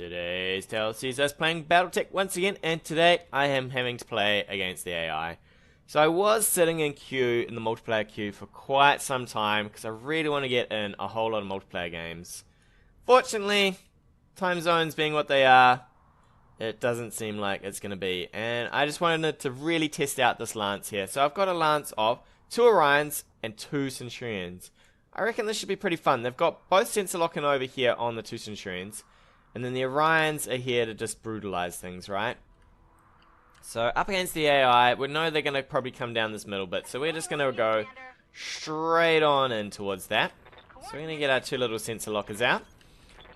Today's tale sees us playing BattleTech once again, and today I am having to play against the AI. So I was sitting in queue, in the multiplayer queue, for quite some time, because I really want to get in a whole lot of multiplayer games. Fortunately, time zones being what they are, it doesn't seem like it's going to be, and I just wanted to really test out this Lance here. So I've got a Lance of 2 Orions and 2 Centurions. I reckon this should be pretty fun. They've got both sensor locking over here on the 2 Centurions. And then the Orions are here to just brutalize things, right? So up against the AI, we know they're going to probably come down this middle bit. So we're just going to go straight on in towards that. So we're going to get our 2 little sensor lockers out.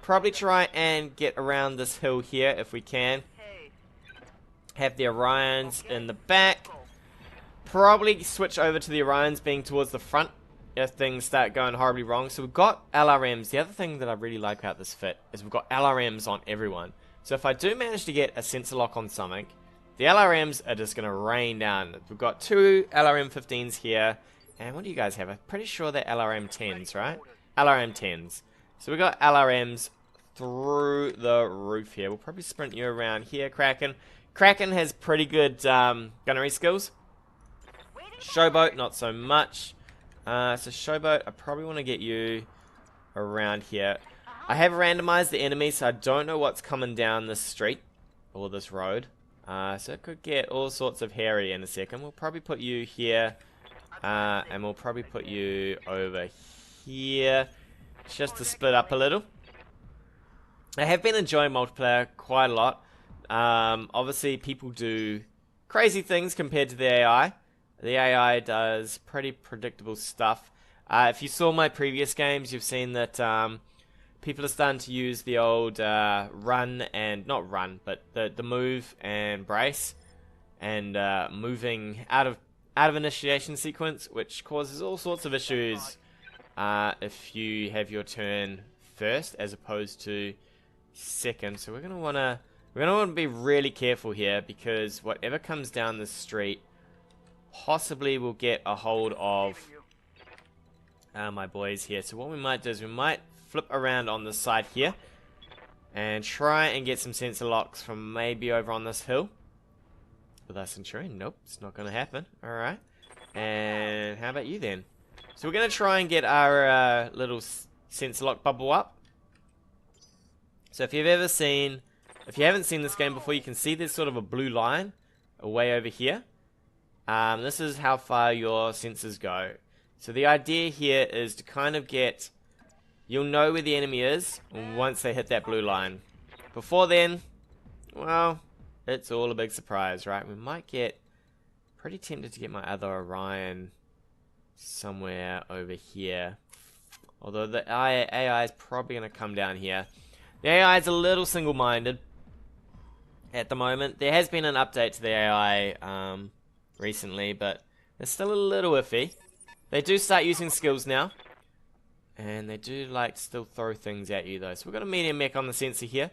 Probably try and get around this hill here if we can. Have the Orions in the back. Probably switch over to the Orions being towards the front if things start going horribly wrong. So we've got LRMs. The other thing that I really like about this fit is we've got LRMs on everyone. So if I do manage to get a sensor lock on something, the LRMs are just going to rain down. We've got 2 LRM 15s here. And what do you guys have? I'm pretty sure they're LRM 10s, right? LRM 10s. So we've got LRMs through the roof here. We'll probably sprint you around here, Kraken. Kraken has pretty good gunnery skills. Showboat, not so much. So Showboat, I probably want to get you around here. I have randomized the enemies, so I don't know what's coming down this street or this road. So it could get all sorts of hairy in a second. We'll probably put you here, and we'll probably put you over here, just to split up a little. I have been enjoying multiplayer quite a lot. Obviously, people do crazy things compared to the AI. The AI does pretty predictable stuff. If you saw my previous games, you've seen that people are starting to use the old run and, not run, but the move and brace, and moving out of initiation sequence, which causes all sorts of issues if you have your turn first as opposed to second. So we're gonna wanna be really careful here, because whatever comes down the street possibly will get a hold of my boys here. So what we might do is we might flip around on this side here and try and get some sensor locks from maybe over on this hill with our Centurion. Nope, it's not going to happen. Alright, and how about you then? So we're going to try and get our little sensor lock bubble up. So if you haven't seen this game before, you can see there's sort of a blue line away over here. This is how far your sensors go. So the idea here is to kind of get... You'll know where the enemy is once they hit that blue line. Before then, well, it's all a big surprise, right? We might get... Pretty tempted to get my other Orion somewhere over here. Although the AI is probably going to come down here. The AI is a little single-minded at the moment. There has been an update to the AI... recently, but they're still a little iffy. They do start using skills now, and they do like to still throw things at you though. So we've got a medium mech on the sensor here.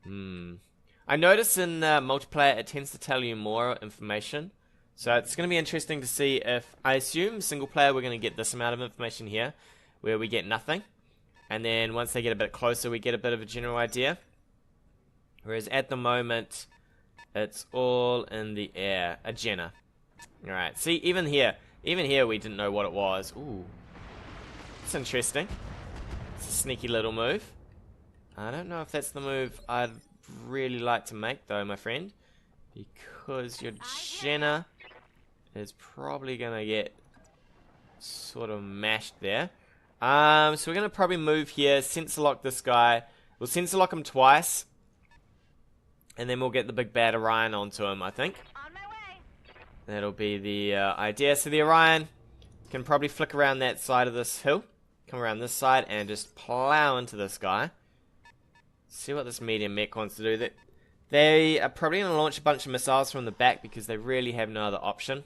I notice in multiplayer it tends to tell you more information, so it's going to be interesting to see if, I assume single player we're going to get this amount of information here where we get nothing, and then once they get a bit closer we get a bit of a general idea, whereas at the moment it's all in the air. A Jenna. Alright, see, even here we didn't know what it was. Ooh. It's interesting. It's a sneaky little move. I don't know if that's the move I'd really like to make though, my friend. Because your Jenna is probably going to get sort of mashed there. So we're going to probably move here, sensor lock this guy. We'll sensor lock him twice. And then we'll get the big bad Orion onto him, I think. That'll be the idea. So the Orion can probably flick around that side of this hill. Come around this side and just plow into this guy. See what this medium mech wants to do. They are probably going to launch a bunch of missiles from the back because they really have no other option.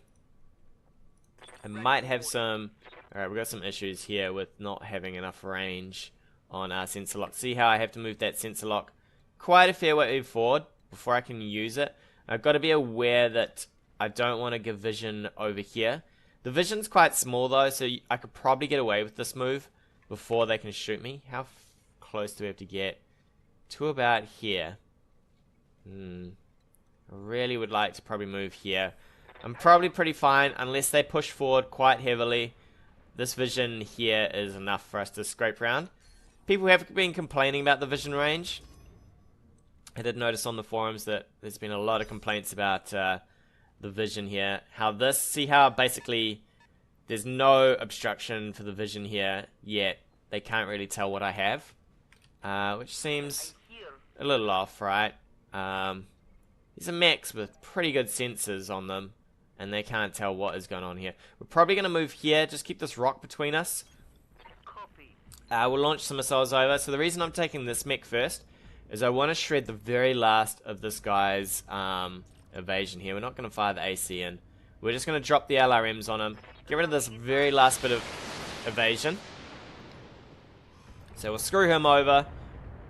I might have some... Alright, we've got some issues here with not having enough range on our sensor lock. See how I have to move that sensor lock quite a fair way forward before I can use it. I've got to be aware that I don't want to give vision over here. The vision's quite small though, so I could probably get away with this move before they can shoot me. How close do we have to get to about here. I really would like to probably move here. I'm probably pretty fine unless they push forward quite heavily. This vision here is enough for us to scrape around. People have been complaining about the vision range. I did notice on the forums that there's been a lot of complaints about the vision here. See how basically there's no obstruction for the vision here, yet they can't really tell what I have. Which seems a little off, right? These are mechs with pretty good sensors on them, and they can't tell what is going on here. We're probably going to move here, just keep this rock between us. We'll launch some missiles over. So the reason I'm taking this mech first is I want to shred the very last of this guy's evasion here. We're not going to fire the AC in. We're just going to drop the LRMs on him. Get rid of this very last bit of evasion. So we'll screw him over.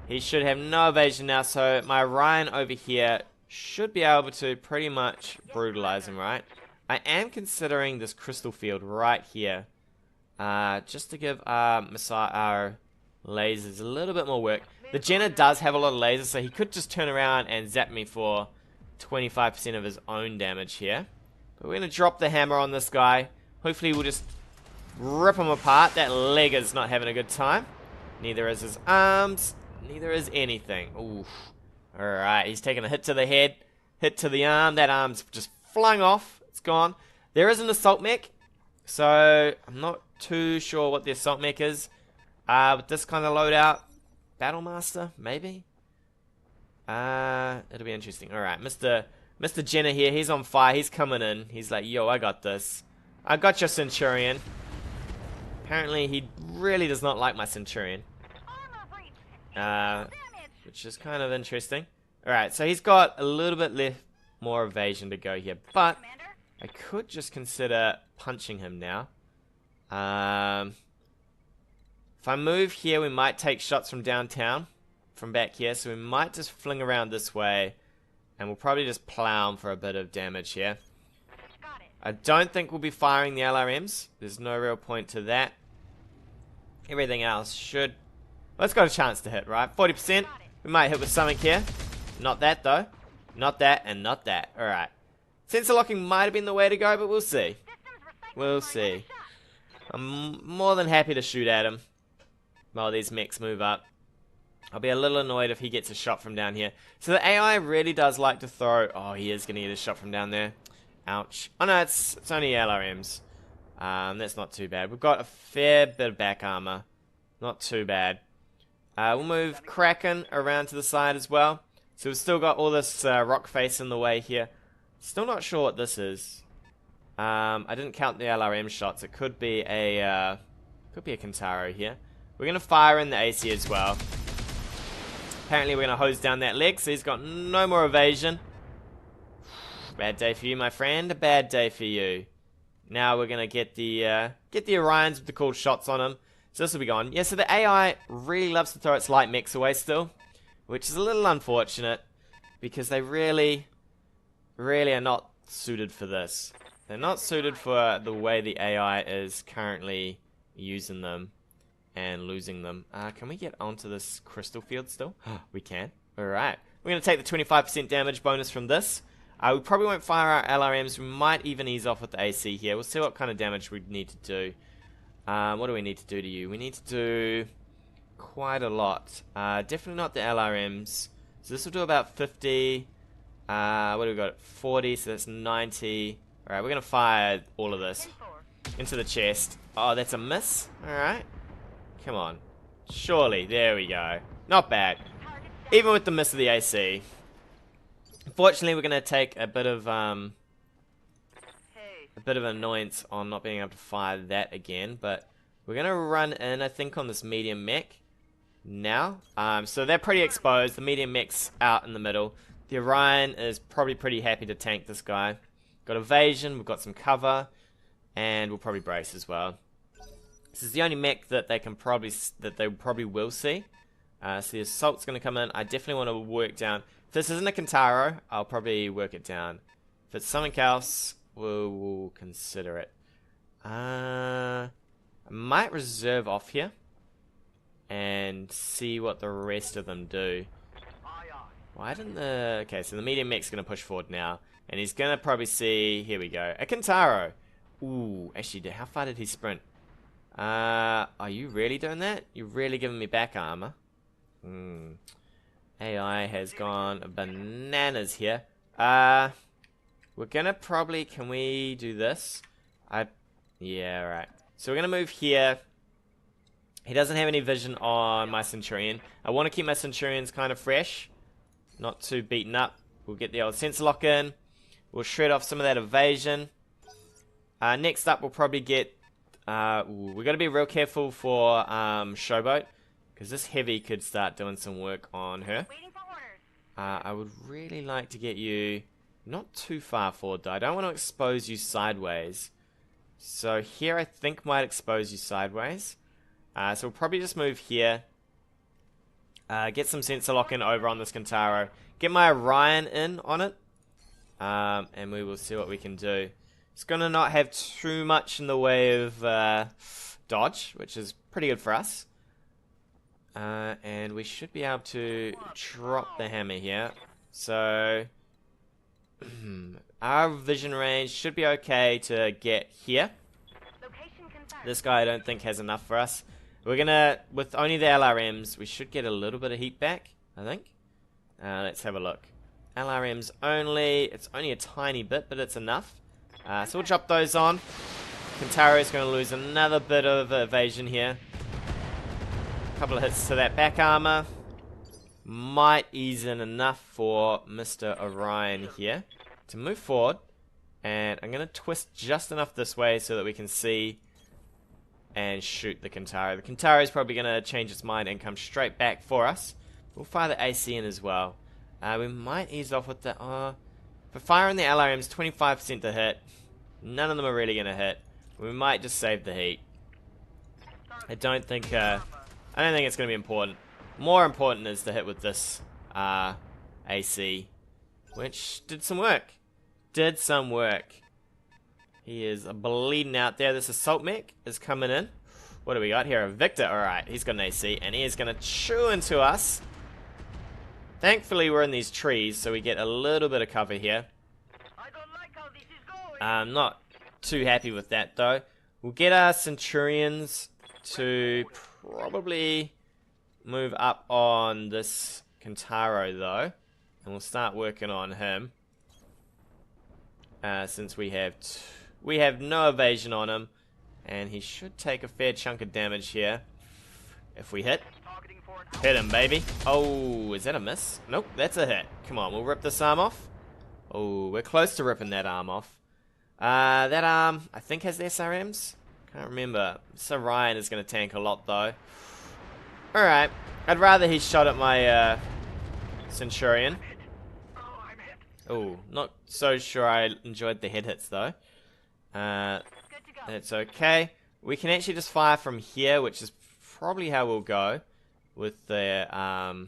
He should have no evasion now. So my Orion over here should be able to pretty much brutalize him, right? I am considering this crystal field right here. Just to give our lasers a little bit more work. The Jenner does have a lot of lasers, so he could just turn around and zap me for 25% of his own damage here. But we're going to drop the hammer on this guy. Hopefully we'll just rip him apart. That leg is not having a good time. Neither is his arms. Neither is anything. Oof. Alright, he's taking a hit to the head. Hit to the arm. That arm's just flung off. It's gone. There is an assault mech. So, I'm not too sure what the assault mech is. With this kind of loadout, Battlemaster, maybe? It'll be interesting. Alright, Mr. Jenner here, he's on fire. He's coming in. He's like, yo, I got this. I got your Centurion. Apparently, he really does not like my Centurion. Which is kind of interesting. Alright, so he's got a little bit more evasion to go here. But, I could just consider punching him now. If I move here, we might take shots from downtown, from back here. So we might just fling around this way, and we'll probably just plow him for a bit of damage here. I don't think we'll be firing the LRMs. There's no real point to that. Everything else should... Well, it's got a chance to hit, right? 40%. We might hit with something here. Not that, though. Not that, and not that. Alright. Sensor locking might have been the way to go, but we'll see. We'll see. I'm more than happy to shoot at him while these mechs move up. I'll be a little annoyed if he gets a shot from down here. So the AI really does like to throw... Oh, he is going to get a shot from down there. Ouch. Oh no, it's only LRMs. That's not too bad. We've got a fair bit of back armor. Not too bad. We'll move Kraken around to the side as well. So we've still got all this rock face in the way here. Still not sure what this is. I didn't count the LRM shots. It could be a Kintaro here. We're gonna fire in the AC as well. Apparently we're gonna hose down that leg, so he's got no more evasion. Bad day for you, my friend. A bad day for you. Now we're gonna get the Orions with the cool shots on him. So this will be gone. Yeah, so the AI really loves to throw its light mechs away still, which is a little unfortunate because they really are not suited for this. They're not suited for the way the AI is currently using them and losing them. Can we get onto this crystal field still? We can. Alright. We're going to take the 25% damage bonus from this. We probably won't fire our LRMs. We might even ease off with the AC here. We'll see what kind of damage we need to do. What do we need to do to you? We need to do quite a lot. Definitely not the LRMs. So this will do about 50. What do we got? 40, so that's 90. Alright, we're going to fire all of this into the chest. Oh, that's a miss? Alright. Come on. Surely. There we go. Not bad. Even with the miss of the AC. Unfortunately, we're going to take a bit of annoyance on not being able to fire that again. But we're going to run in, I think, on this medium mech now. So they're pretty exposed. The medium mech's out in the middle. The Orion is probably pretty happy to tank this guy. Got evasion, we've got some cover, and we'll probably brace as well. This is the only mech that they probably will see. So the assault's going to come in. I definitely want to work down. If this isn't a Kintaro, I'll probably work it down. If it's something else, we'll consider it. I might reserve off here and see what the rest of them do. Why didn't the... Okay, so the medium mech's going to push forward now. And he's going to probably see... Here we go. A Kintaro. Ooh, actually, how far did he sprint? Are you really doing that? You're really giving me back armor? AI has gone bananas here. We're going to probably... Can we do this? Yeah, right. So we're going to move here. He doesn't have any vision on my Centurion. I want to keep my Centurions kind of fresh. Not too beaten up. We'll get the old sensor lock in. We'll shred off some of that evasion. Next up, we'll probably get... we've got to be real careful for Showboat. Because this heavy could start doing some work on her. I would really like to get you not too far forward, though. I don't want to expose you sideways. So here I think might expose you sideways. So we'll probably just move here. Get some sensor lock in over on this Kintaro. Get my Orion in on it. And we will see what we can do. It's going to not have too much in the way of dodge, which is pretty good for us. And we should be able to drop the hammer here. So our vision range should be okay to get here. This guy I don't think has enough for us. We're gonna, with only the LRMs, we should get a little bit of heat back, I think. Let's have a look. LRMs only, it's only a tiny bit, but it's enough. So we'll drop those on. Kintaro is going to lose another bit of evasion here. A couple of hits to that back armor. Might ease in enough for Mr. Orion here to move forward. And I'm going to twist just enough this way so that we can see and shoot the Kintaro. The Kintaro is probably going to change its mind and come straight back for us. We'll fire the AC in as well. We might ease off with the... for firing the LRMs, 25% to hit. None of them are really going to hit. We might just save the heat. I don't think it's going to be important. More important is to hit with this AC, which did some work. Did some work. He is bleeding out there. This assault mech is coming in. What do we got here? A Victor. Alright, he's got an AC, and he is going to chew into us. Thankfully, we're in these trees, so we get a little bit of cover here. I don't like how this is going. I'm not too happy with that, though. We'll get our Centurions to probably move up on this Kintaro, though. And we'll start working on him. Since we have no evasion on him. And he should take a fair chunk of damage here. If we hit. Hit him, baby. Oh, is that a miss? Nope, that's a hit. Come on, we'll rip this arm off. Oh, we're close to ripping that arm off. That arm, I think, has the SRMs. Can't remember. This Orion is going to tank a lot, though. Alright. I'd rather he shot at my Centurion. Oh, not so sure I enjoyed the head hits, though. That's okay. We can actually just fire from here, which is probably how we'll go with the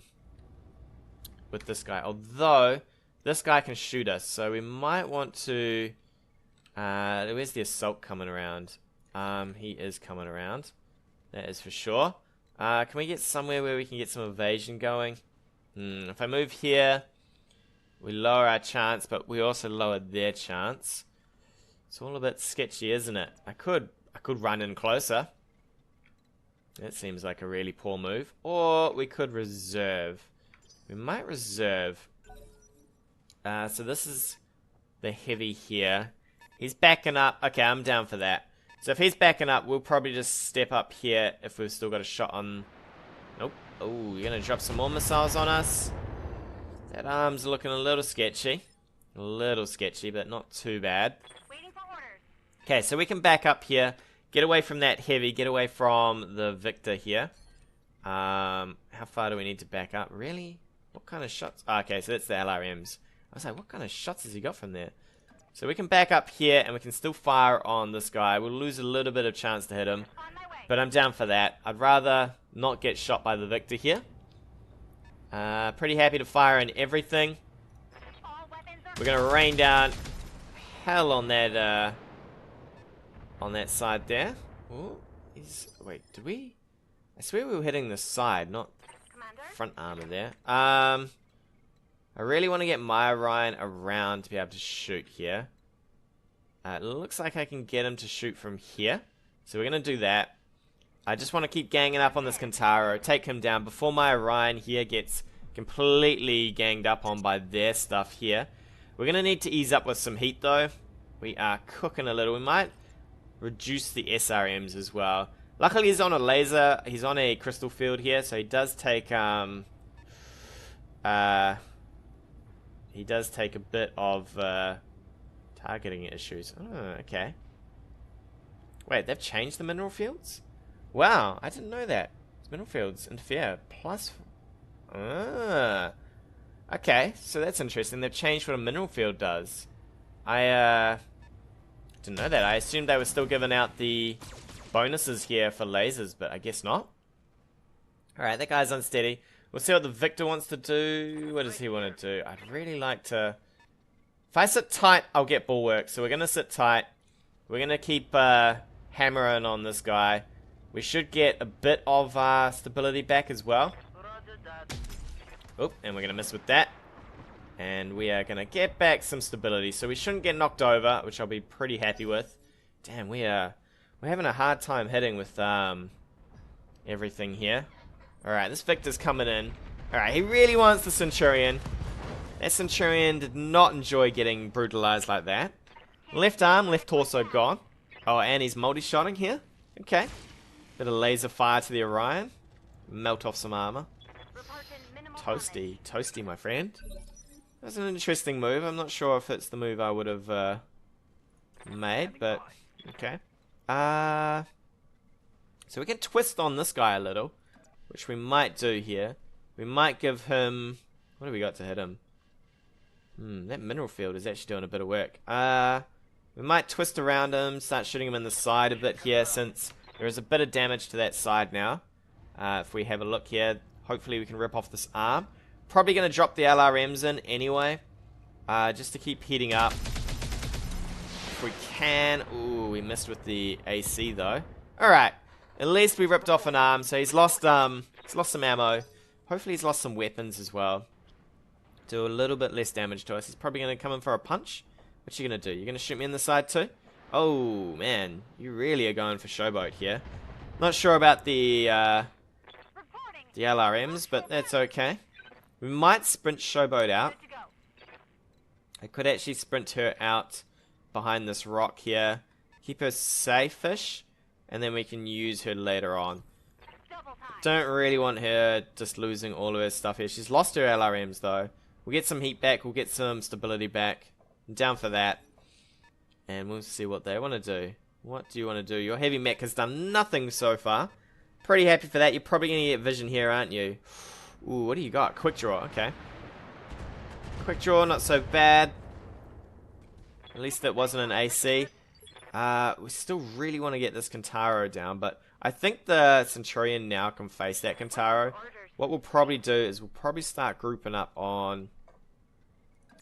with this guy. Although this guy can shoot us, so we might want to. Where's the assault coming around? He is coming around. That is for sure. Can we get somewhere where we can get some evasion going? If I move here, we lower our chance, but we also lower their chance. It's all a bit sketchy, isn't it? I could run in closer. That seems like a really poor move. Or we could reserve. We might reserve. So this is the heavy here. He's backing up. Okay, I'm down for that. So if he's backing up, we'll probably just step up here if we've still got a shot on... Nope. Oh, you're going to drop some more missiles on us? That arm's looking a little sketchy. A little sketchy, but not too bad. Okay, so we can back up here. Get away from that heavy. Get away from the Victor here. How far do we need to back up? Really? What kind of shots? Oh, okay, so that's the LRMs. I was like, what kind of shots has he got from there? So we can back up here, and we can still fire on this guy. We'll lose a little bit of chance to hit him. But I'm down for that. I'd rather not get shot by the Victor here. Pretty happy to fire in everything. We're going to rain down hell on that side there. Ooh, wait, did we? I swear we were hitting the side, not front armor there. I really want to get my Orion around to be able to shoot here. It looks like I can get him to shoot from here. So we're going to do that. I just want to keep ganging up on this Kintaro, take him down before my Orion here gets completely ganged up on by their stuff here. We're going to need to ease up with some heat though. We are cooking a little. We might reduce the SRMs as well. Luckily he's on a laser, he's on a crystal field here, so he does take a bit of targeting issues. Oh, okay. Wait, they've changed the mineral fields? Wow, I didn't know that. It's mineral fields interfere plus. Okay, so that's interesting. They've changed what a mineral field does. I didn't know that. I assumed they were still giving out the bonuses here for lasers, but I guess not. Alright, that guy's unsteady. We'll see what the Victor wants to do. What does he want to do? I'd really like to... If I sit tight, I'll get bulwark. So we're going to sit tight. We're going to keep hammering on this guy. We should get a bit of stability back as well. Oh, and we're going to miss with that. And we are going to get back some stability. So we shouldn't get knocked over, which I'll be pretty happy with. Damn, we're having a hard time hitting with everything here. Alright, this Victor's coming in. Alright, he really wants the Centurion. That Centurion did not enjoy getting brutalized like that. Left arm, left torso gone. Oh, and he's multi-shotting here. Okay. Bit of laser fire to the Orion. Melt off some armor. Toasty. Toasty, my friend. That's an interesting move. I'm not sure if it's the move I would have made, but okay. So we can twist on this guy a little, which we might do here. We might give him... What have we got to hit him? That mineral field is actually doing a bit of work. We might twist around him, start shooting him in the side a bit here, since there is a bit of damage to that side now. If we have a look here, hopefully we can rip off this arm. Probably going to drop the LRMs in anyway, just to keep heating up. If we can... Ooh, we missed with the AC though. Alright, at least we ripped off an arm, so he's lost some ammo. Hopefully he's lost some weapons as well. Do a little bit less damage to us. He's probably going to come in for a punch. What's you going to do? You're going to shoot me in the side too? Oh, man. You really are going for showboat here. Not sure about the LRMs, but that's okay. We might sprint showboat out. I could actually sprint her out behind this rock here. Keep her safe-ish, and then we can use her later on. Don't really want her just losing all of her stuff here. She's lost her LRMs though. We'll get some heat back, we'll get some stability back. I'm down for that. And we'll see what they want to do. What do you want to do? Your heavy mech has done nothing so far. Pretty happy for that. You're probably going to get vision here, aren't you? Ooh, what do you got? Quick draw, okay. Quick draw, not so bad. At least it wasn't an AC. We still really want to get this Kintaro down, but I think the Centurion now can face that Kintaro. What we'll probably do is we'll probably start grouping up on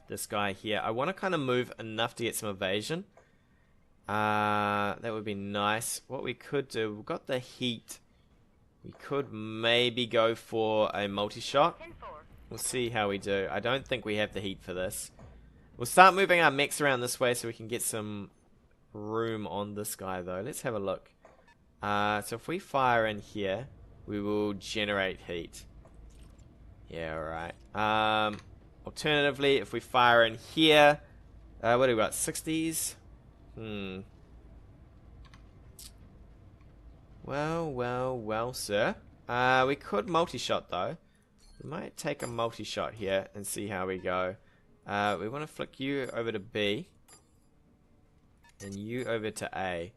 this guy here. I want to kind of move enough to get some evasion. That would be nice. What we could do, we've got the heat. We could maybe go for a multi-shot. We'll see how we do. I don't think we have the heat for this. We'll start moving our mechs around this way so we can get some room on this guy though. Let's have a look. So if we fire in here, we will generate heat. Yeah, alright. Alternatively, if we fire in here, what do we got? 60s? Well, sir. We could multi-shot though. We might take a multi-shot here and see how we go. We want to flick you over to B. And you over to A.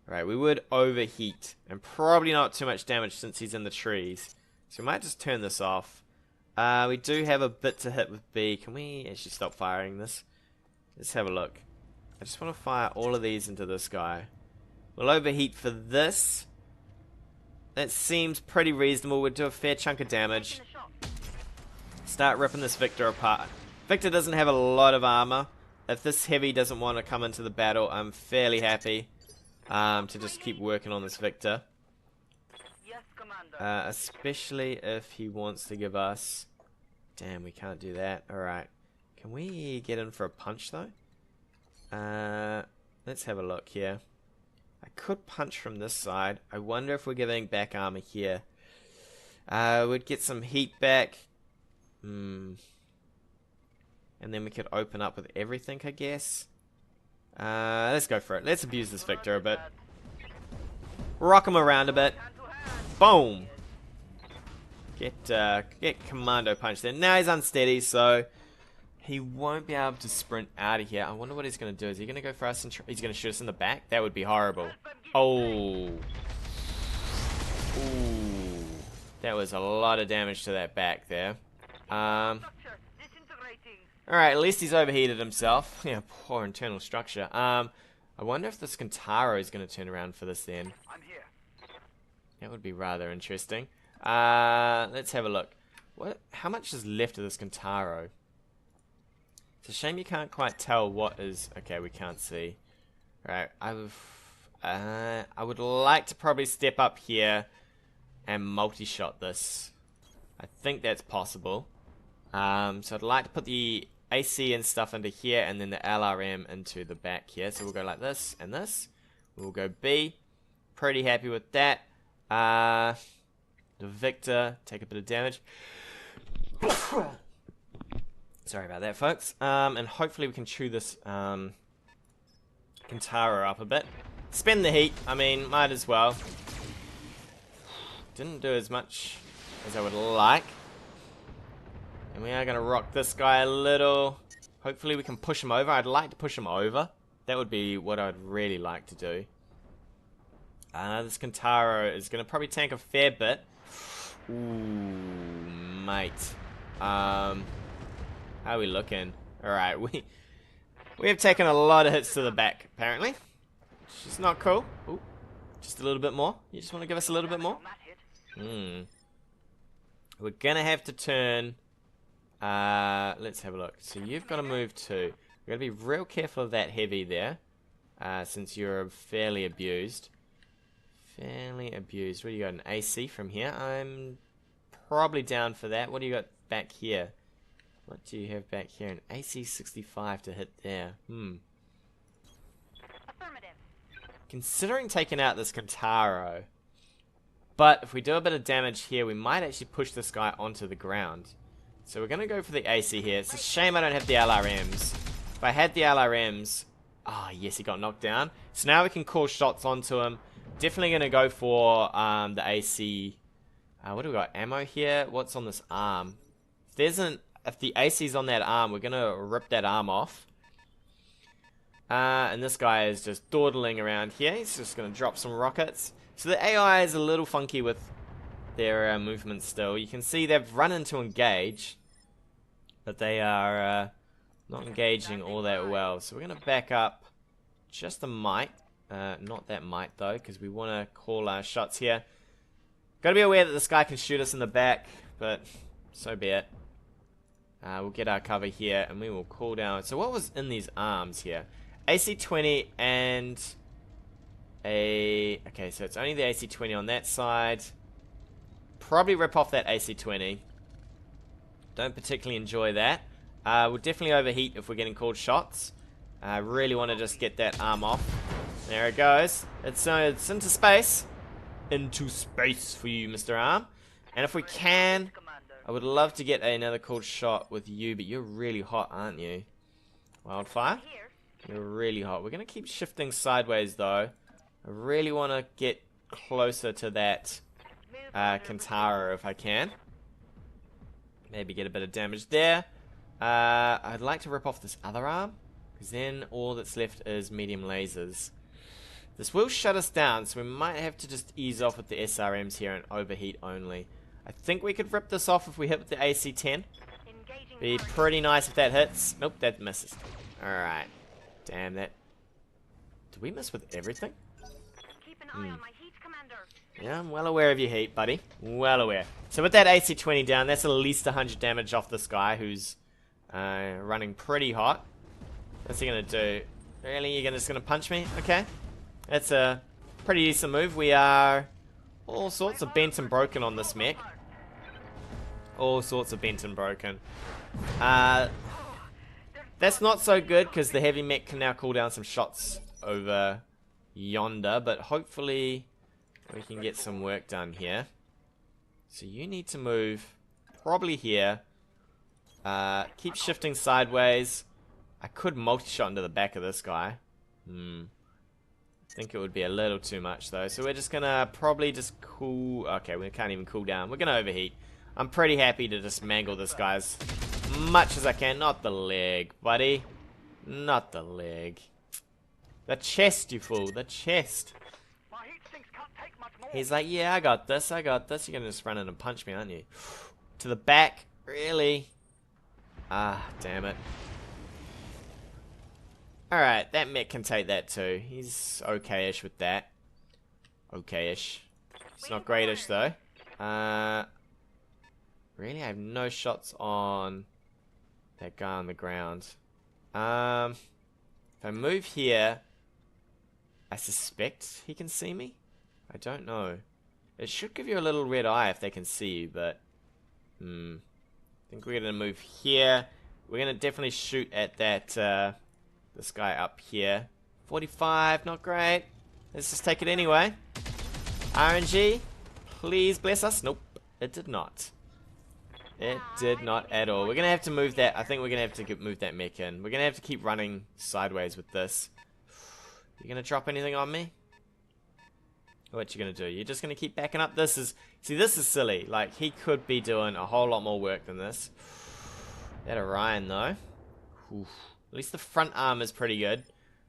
Alright, we would overheat. And probably not too much damage since he's in the trees. So we might just turn this off. We do have a bit to hit with B. Can we actually stop firing this? Let's have a look. I just want to fire all of these into this guy. We'll overheat for this. That seems pretty reasonable. We'll do a fair chunk of damage. Start ripping this Victor apart. Victor doesn't have a lot of armor. If this heavy doesn't want to come into the battle, I'm fairly happy to just keep working on this Victor. Especially if he wants to give us Damn, we can't do that. Alright. Can we get in for a punch, though? Let's have a look here. I could punch from this side. I wonder if we're getting back armor here. We'd get some heat back. And then we could open up with everything, I guess. Let's go for it. Let's abuse this Victor a bit. Rock him around a bit. Boom! Get commando punch there. Now he's unsteady, so he won't be able to sprint out of here. I wonder what he's going to do. Is he going to go for us and he's going to shoot us in the back? That would be horrible. Oh. Ooh. That was a lot of damage to that back there. Alright, at least he's overheated himself. Yeah, poor internal structure. I wonder if this Kintaro is going to turn around for this then. That would be rather interesting. Let's have a look. How much is left of this Kintaro? It's a shame you can't quite tell what is... Okay, we can't see. Right, I would like to probably step up here and multi-shot this. I think that's possible. So I'd like to put the AC and stuff into here and then the LRM into the back here. So we'll go like this and this. We'll go B. Pretty happy with that. The Victor, take a bit of damage. Sorry about that, folks. And hopefully we can chew this Kintaro up a bit. Spend the heat. I mean, might as well. Didn't do as much as I would like. And we are going to rock this guy a little. Hopefully we can push him over. I'd like to push him over. That would be what I'd really like to do. This Kintaro is going to probably tank a fair bit. Ooh, mate. How are we looking? Alright, we have taken a lot of hits to the back, apparently. Which is not cool. Ooh, just a little bit more. You just want to give us a little bit more? We're going to have to turn... let's have a look. So you've got to move too. We've got to be real careful of that heavy there. Since you're fairly abused. Fairly abused. What do you got? An AC from here? I'm probably down for that. What do you got back here? What do you have back here? An AC 65 to hit there. Affirmative. Considering taking out this Kintaro. But if we do a bit of damage here, we might actually push this guy onto the ground. So we're going to go for the AC here. It's a shame I don't have the LRMs. If I had the LRMs... Ah, yes, he got knocked down. So now we can call shots onto him. Definitely going to go for the AC. What do we got? Ammo here? What's on this arm? If the AC's on that arm, we're going to rip that arm off. And this guy is just dawdling around here. He's just going to drop some rockets. So the AI is a little funky with their movement still. You can see they've run in to engage. But they are not engaging all that well. So we're going to back up just a mite. Not that mite though, because we want to call our shots here. Got to be aware that this guy can shoot us in the back, but so be it. We'll get our cover here, and we will call down. So what was in these arms here? AC-20 and a... Okay, so it's only the AC-20 on that side. Probably rip off that AC-20. Don't particularly enjoy that. We'll definitely overheat if we're getting called shots. I really want to just get that arm off. There it goes. It's into space. Into space for you, Mr. Arm. And if we can, I would love to get another called shot with you, but you're really hot, aren't you? Wildfire? You're really hot. We're going to keep shifting sideways, though. I really want to get closer to that Kintaro if I can. Maybe get a bit of damage there. I'd like to rip off this other arm, because then all that's left is medium lasers. This will shut us down, so we might have to just ease off with the SRMs here and overheat only. I think we could rip this off if we hit with the AC-10. Be pretty nice if that hits. Nope, that misses. Alright. Damn that. Did we miss with everything? Keep an eye on my heat, Commander. Yeah, I'm well aware of your heat, buddy. Well aware. So with that AC-20 down, that's at least 100 damage off this guy who's running pretty hot. What's he going to do? Really? You're just going to punch me? Okay. That's a pretty decent move. We are all sorts of bent and broken on this mech. All sorts of bent and broken. That's not so good because the heavy mech can now call down some shots over yonder, but hopefully we can get some work done here. So you need to move probably here. Keep shifting sideways. I could multi-shot into the back of this guy. I think it would be a little too much though. So we're just gonna probably just cool. Okay, we can't even cool down. We're gonna overheat. I'm pretty happy to just mangle this guy as much as I can. Not the leg, buddy. Not the leg. The chest, you fool. The chest. He's like, yeah, I got this. I got this. You're gonna just run in and punch me, aren't you? To the back. Really? Ah, damn it. Alright, that mech can take that too. He's okay-ish with that. Okay-ish. It's not great-ish though. Really? I have no shots on that guy on the ground. If I move here, I suspect he can see me? I don't know. It should give you a little red eye if they can see you, but... I think we're going to move here. We're going to definitely shoot at that... this guy up here. 45, not great. Let's just take it anyway. RNG, please bless us. Nope, it did not. It did not at all. We're going to have to move that. I think we're going to have to move that mech in. We're going to have to keep running sideways with this. You going to drop anything on me? What you going to do? You're just going to keep backing up? This is... See, this is silly. Like, he could be doing a whole lot more work than this. That Orion, though. Oof. At least the front arm is pretty good.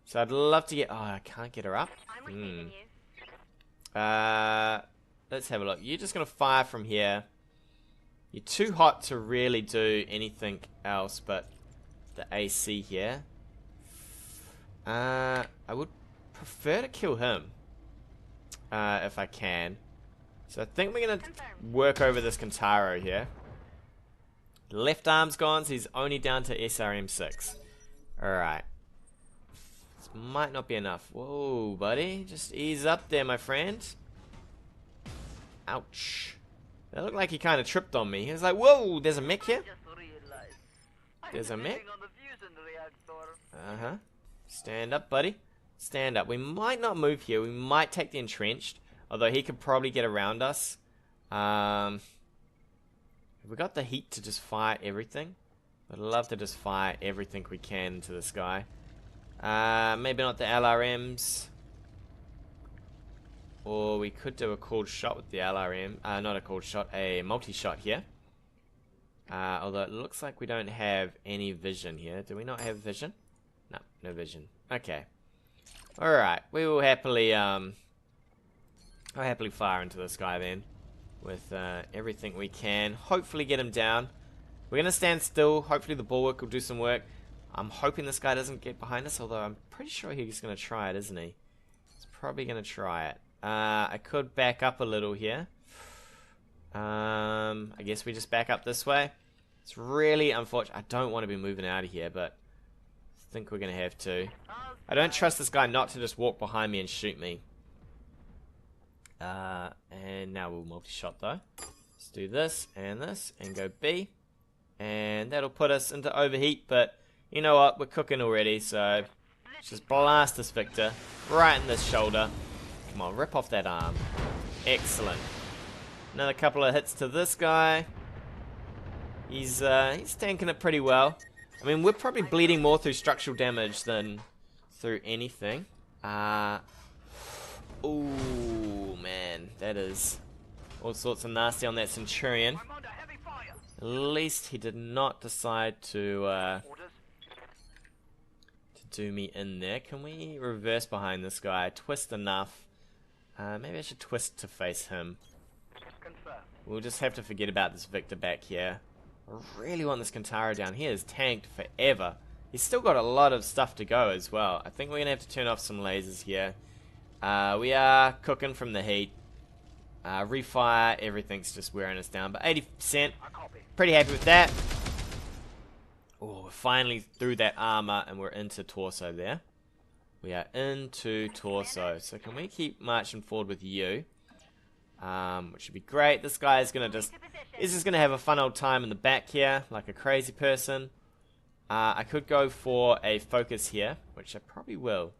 So I'd love to get... Oh, I can't get her up. Let's have a look. You're just going to fire from here. You're too hot to really do anything else but the AC here. I would prefer to kill him. If I can. So I think we're going to work over this Kentaro here. Left arm's gone, so he's only down to SRM 6. Alright. This might not be enough. Whoa, buddy. Just ease up there, my friend. Ouch. That looked like he kind of tripped on me. He was like, whoa, there's a mech here? There's a mech? Uh-huh. Stand up, buddy. Stand up. We might not move here. We might take the entrenched. Although he could probably get around us. Have we got the heat to just fire everything? I'd love to just fire everything we can into this guy. Maybe not the LRMs. Or we could do a cold shot with the LRM. Not a cold shot, a multi-shot here. Although it looks like we don't have any vision here. Do we not have vision? No, no vision. Okay. Alright, we will happily, I'll happily fire into this guy then. With everything we can. Hopefully get him down. We're going to stand still. Hopefully the bulwark will do some work. I'm hoping this guy doesn't get behind us, although I'm pretty sure he's going to try it, isn't he? He's probably going to try it. I could back up a little here. I guess we just back up this way. It's really unfortunate. I don't want to be moving out of here, but I think we're going to have to. I don't trust this guy not to just walk behind me and shoot me. And now we'll multi-shot though. Let's do this and go B. And that'll put us into overheat, but you know what? We're cooking already, so let's just blast this Victor right in the shoulder. Come on, rip off that arm. Excellent. Another couple of hits to this guy. He's tanking it pretty well. I mean, we're probably bleeding more through structural damage than through anything. Ooh, man, that is all sorts of nasty on that Centurion. At least he did not decide to do me in there. Can we reverse behind this guy? Twist enough. Maybe I should twist to face him. We'll just have to forget about this Victor back here. I really want this Kentaro down. He is tanked forever. He's still got a lot of stuff to go as well. I think we're going to have to turn off some lasers here. We are cooking from the heat. Refire, everything's just wearing us down. But 80%, pretty happy with that. Oh, we're finally through that armor and we're into torso there. We are into torso. So can we keep marching forward with you? which would be great. This guy is gonna just gonna have a fun old time in the back here, like a crazy person. I could go for a focus here, which I probably will.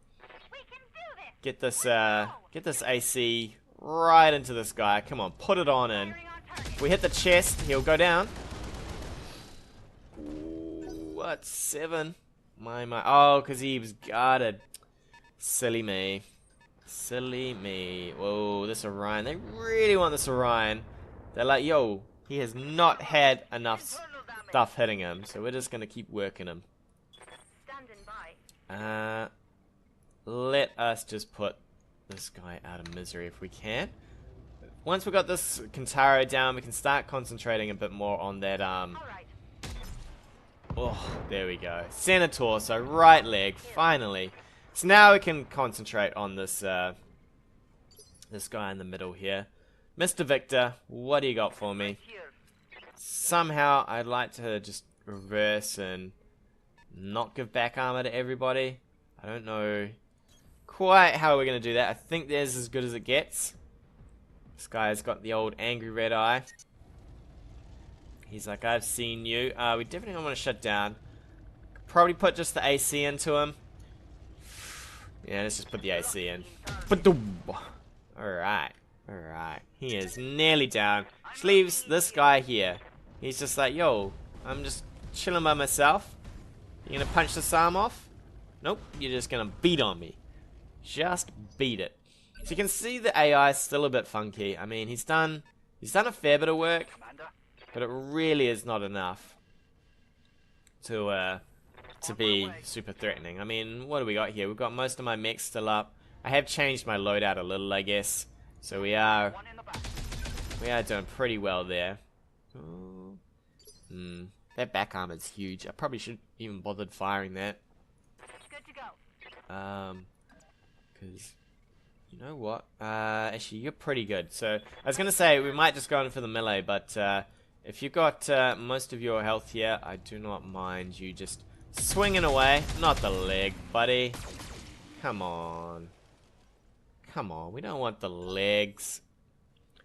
Get this AC right into this guy. Come on, put it on in. If we hit the chest, he'll go down. Ooh, what? 7? My. Oh, because he was guarded. Silly me. Silly me. Whoa, this Orion. They really want this Orion. They're like, yo, he has not had enough stuff hitting him, so we're just going to keep working him. Let us just put this guy out of misery if we can. Once we've got this Kintaro down, we can start concentrating a bit more on that, oh, there we go. Center torso, right leg, finally. So now we can concentrate on this, this guy in the middle here. Mr. Victor, what do you got for me? Somehow, I'd like to just reverse and not give back armor to everybody. I don't know quite how we're going to do that. I think there's as good as it gets. This guy's got the old angry red eye. He's like, I've seen you. We definitely don't want to shut down. Probably put just the AC into him. Yeah, let's just put the AC in. Alright. Alright. He is nearly down. Just leaves this guy here. He's just like, yo, I'm just chilling by myself. You gonna punch this arm off? Nope, you're just gonna beat on me. Just beat it. So you can see the AI is still a bit funky. I mean, he's done a fair bit of work, but it really is not enough to be super threatening. I mean, what do we got here? We've got most of my mechs still up. I have changed my loadout a little, I guess. So we are doing pretty well there. That back armor's huge. I probably shouldn't even bothered firing that. Good to go. Because you know what? Actually, you're pretty good. So I was gonna say we might just go in for the melee, but if you've got most of your health here, I do not mind you just swinging away. Not the leg, buddy. Come on. Come on. We don't want the legs.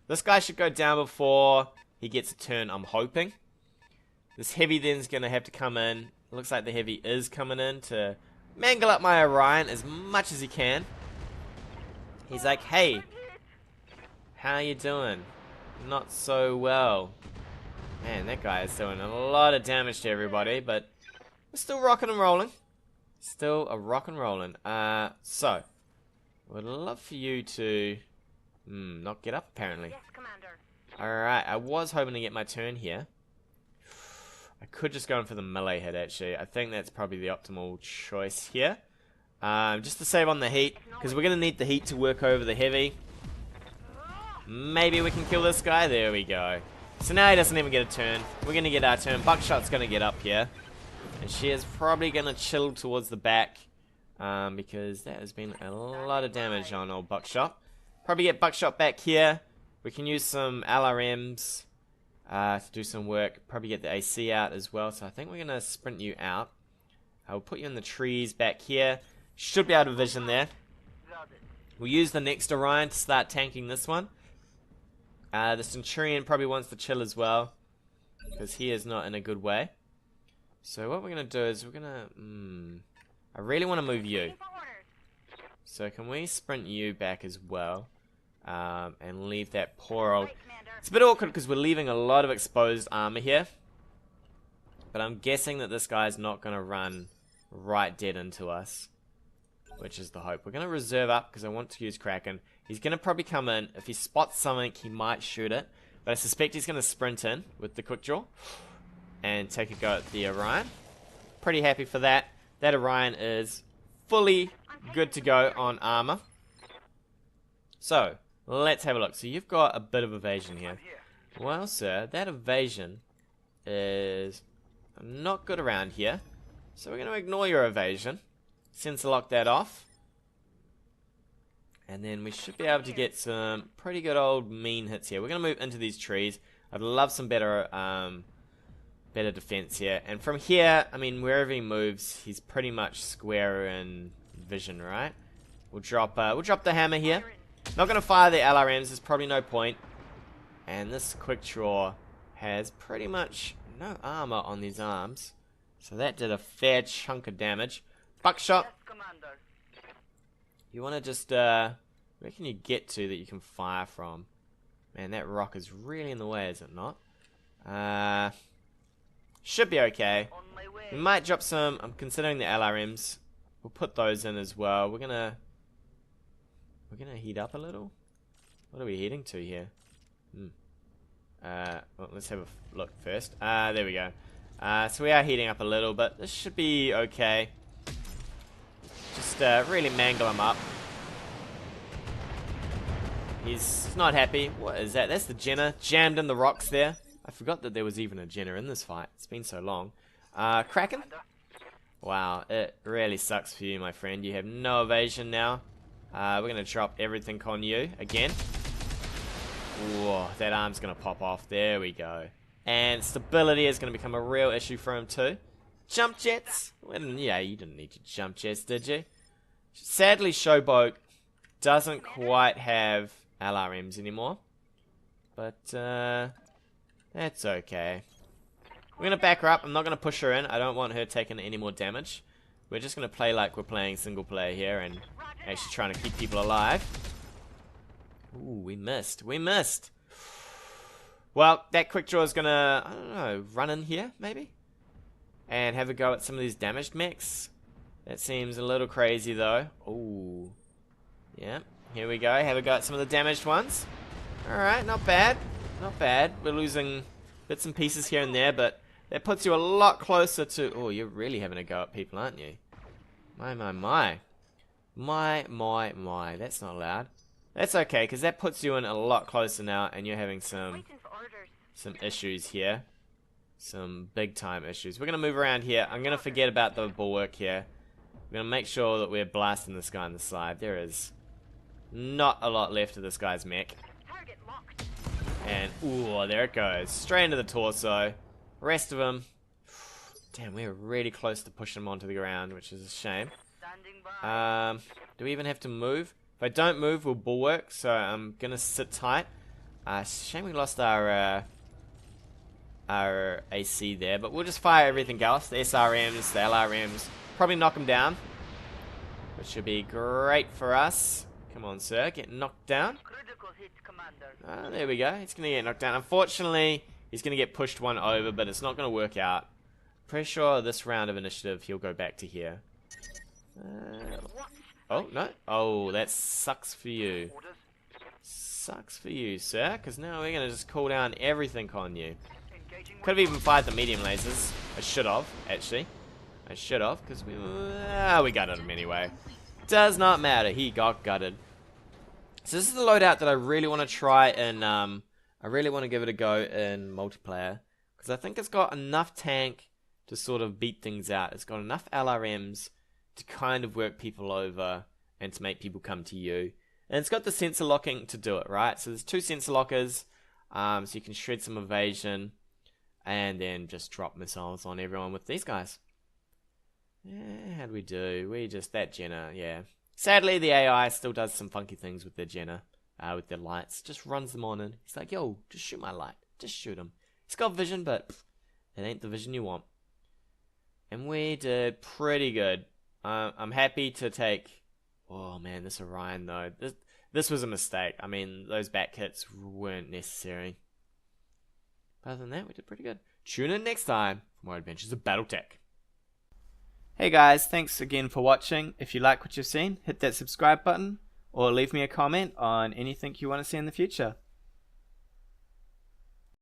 This guy should go down before he gets a turn, I'm hoping. This heavy then's gonna have to come in. Looks like the heavy is coming in to mangle up my Orion as much as he can. He's like, hey, how you doing? Not so well. Man, that guy is doing a lot of damage to everybody, but we're still rocking and rolling. Still a rock and rolling. So, would love for you to not get up apparently. Yes, Commander. Alright, I was hoping to get my turn here. I could just go in for the melee hit actually. I think that's probably the optimal choice here. Just to save on the heat, because we're going to need the heat to work over the heavy. Maybe we can kill this guy. There we go. So now he doesn't even get a turn. We're going to get our turn. Buckshot's going to get up here. And she is probably going to chill towards the back. Because that has been a lot of damage on old Buckshot. Probably get Buckshot back here. We can use some LRMs to do some work. Probably get the AC out as well. So I think we're going to sprint you out. I'll put you in the trees back here. Should be able to vision there. We'll use the next Orion to start tanking this one. The Centurion probably wants to chill as well, because he is not in a good way. So what we're going to do is we're going to... I really want to move you. So can we sprint you back as well? And leave that poor old... It's a bit awkward because we're leaving a lot of exposed armor here. But I'm guessing that this guy's not going to run right dead into us, which is the hope. We're going to reserve up because I want to use Kraken. He's going to probably come in. If he spots something, he might shoot it. But I suspect he's going to sprint in with the quick draw and take a go at the Orion. Pretty happy for that. That Orion is fully good to go on armor. So, let's have a look. So you've got a bit of evasion here. Well, sir, that evasion is not good around here. So we're going to ignore your evasion. Sensor lock that off. And then we should be able to get some pretty good old mean hits here. We're going to move into these trees. I'd love some better better defense here. And from here, I mean, wherever he moves, he's pretty much square in vision, right? We'll drop the hammer here. Not going to fire the LRMs, there's probably no point. And this quick draw has pretty much no armor on these arms. So that did a fair chunk of damage. Buckshot. You want to just, where can you get to that you can fire from? Man, that rock is really in the way, is it not? Should be okay. We might drop some, I'm considering the LRMs. We'll put those in as well. We're gonna heat up a little. What are we heating to here? Well, let's have a look first. There we go. So we are heating up a little, but this should be okay. Just really mangle him up. He's not happy. What is that? That's the Jenner. Jammed in the rocks there. I forgot that there was even a Jenner in this fight. It's been so long. Kraken? Wow, it really sucks for you, my friend. You have no evasion now. We're going to drop everything on you again. Whoa, that arm's going to pop off. There we go. And stability is going to become a real issue for him too. Jump jets? Well, yeah, you didn't need your jump jets, did you? Sadly, Showboat doesn't quite have LRMs anymore. But, that's okay. We're going to back her up. I'm not going to push her in. I don't want her taking any more damage. We're just going to play like we're playing single player here and actually trying to keep people alive. Ooh, we missed. We missed. Well, that quick draw is going to, I don't know, run in here, maybe? And have a go at some of these damaged mechs. That seems a little crazy, though. Ooh. Yeah, here we go. Have a go at some of the damaged ones. Alright, not bad. Not bad. We're losing bits and pieces here and there, but that puts you a lot closer to... Oh, you're really having a go at people, aren't you? My, my, my. My, my, my. That's not allowed. That's okay, because that puts you in a lot closer now, and you're having some issues here. Some big time issues. We're going to move around here. I'm going to forget about the bulwark here. We're going to make sure that we're blasting this guy on the side. There is not a lot left of this guy's mech. And, ooh, there it goes. Straight into the torso. Rest of him. Damn, we were really close to pushing him onto the ground, which is a shame. Do we even have to move? If I don't move, we'll bulwark, so I'm going to sit tight. Shame we lost our AC there, but we'll just fire everything else. The SRMs, the LRMs. Probably knock them down, which should be great for us. Come on, sir, get knocked down. There we go. He's going to get knocked down. Unfortunately, he's going to get pushed one over, but it's not going to work out. Pretty sure this round of initiative, he'll go back to here. Oh, no. Oh, that sucks for you. Sucks for you, sir, because now we're going to just cool down everything on you. Could have even fired the medium lasers. I should have, actually. I should have, because we gutted him anyway. Does not matter. He got gutted. So this is the loadout that I really want to try, and I really want to give it a go in multiplayer, because I think it's got enough tank to sort of beat things out. It's got enough LRMs to kind of work people over and to make people come to you. And it's got the sensor locking to do it, right? So there's 2 sensor lockers, so you can shred some evasion, and then just drop missiles on everyone with these guys. Yeah, how'd we do? That Jenner, yeah. Sadly, the AI still does some funky things with their Jenner, with their lights. Just runs them on and he's like, yo, just shoot my light. Just shoot him. He's got vision, but it ain't the vision you want. And we did pretty good. I'm happy to take... Oh man, this Orion though. This was a mistake. I mean, those bat kits weren't necessary. But other than that, we did pretty good. Tune in next time for more adventures of BattleTech. Hey guys, thanks again for watching. If you like what you've seen, hit that subscribe button or leave me a comment on anything you want to see in the future.